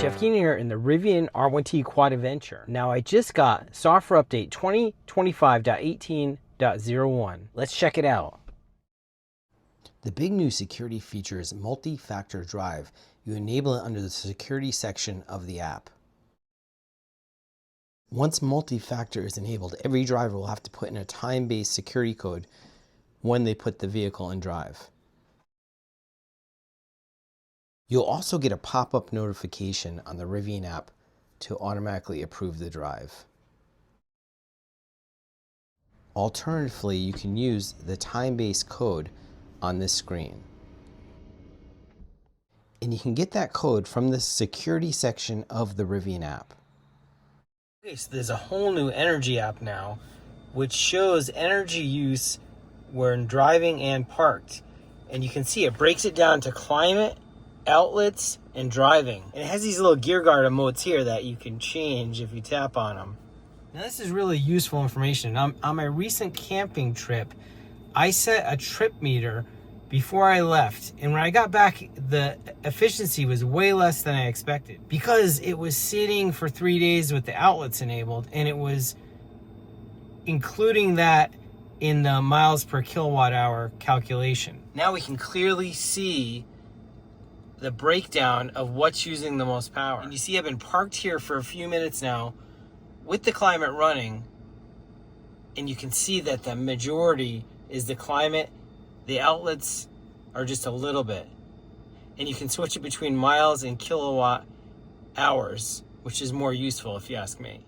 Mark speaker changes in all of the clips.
Speaker 1: Jeff Keenan here in the Rivian R1T Quad Adventure. Now I just got software update 2025.18.01. Let's check it out. The big new security feature is multi-factor drive. You enable it under the security section of the app. Once multi-factor is enabled, every driver will have to put in a time-based security code when they put the vehicle in drive. You'll also get a pop-up notification on the Rivian app to automatically approve the drive. Alternatively, you can use the time-based code on this screen. And you can get that code from the security section of the Rivian app. Okay, so there's a whole new energy app now, which shows energy use when driving and parked. And you can see it breaks it down to climate, outlets, and driving. And it has these little gear guard emotes here that you can change if you tap on them. Now this is really useful information. On my recent camping trip, I set a trip meter before I left, and when I got back, the efficiency was way less than I expected because it was sitting for 3 days with the outlets enabled, and it was including that in the miles per kilowatt hour calculation. Now we can clearly see the breakdown of what's using the most power. And you see I've been parked here for a few minutes now with the climate running, and you can see that the majority is the climate. The outlets are just a little bit. And you can switch it between miles and kilowatt hours, which is more useful if you ask me.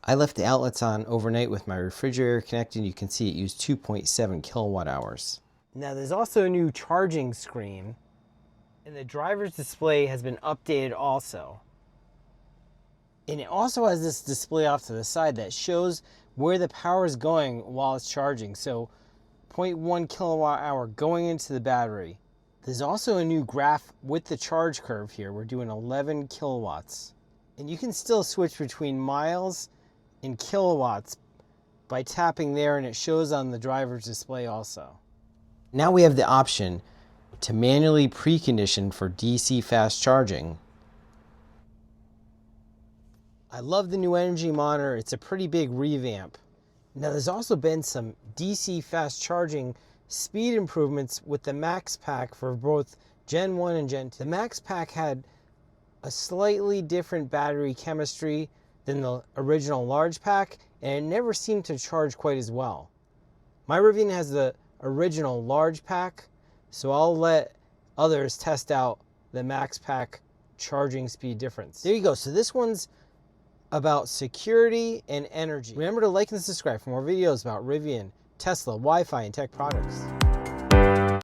Speaker 1: I left the outlets on overnight with my refrigerator connected. You can see it used 2.7 kilowatt hours. Now there's also a new charging screen, and the driver's display has been updated also. And it also has this display off to the side that shows where the power is going while it's charging. So 0.1 kilowatt hour going into the battery. There's also a new graph with the charge curve here. We're doing 11 kilowatts. And you can still switch between miles and kilowatts by tapping there, and it shows on the driver's display also. Now we have the option to manually precondition for DC fast charging. I love the new energy monitor. It's a pretty big revamp. Now there's also been some DC fast charging speed improvements with the Max Pack for both Gen 1 and Gen 2. The Max Pack had a slightly different battery chemistry than the original large pack, and it never seemed to charge quite as well. My Rivian has the original large pack, so I'll let others test out the Max Pack charging speed difference. There you go. So this one's about security and energy. Remember to like and subscribe for more videos about Rivian, Tesla, Wi-Fi, and tech products.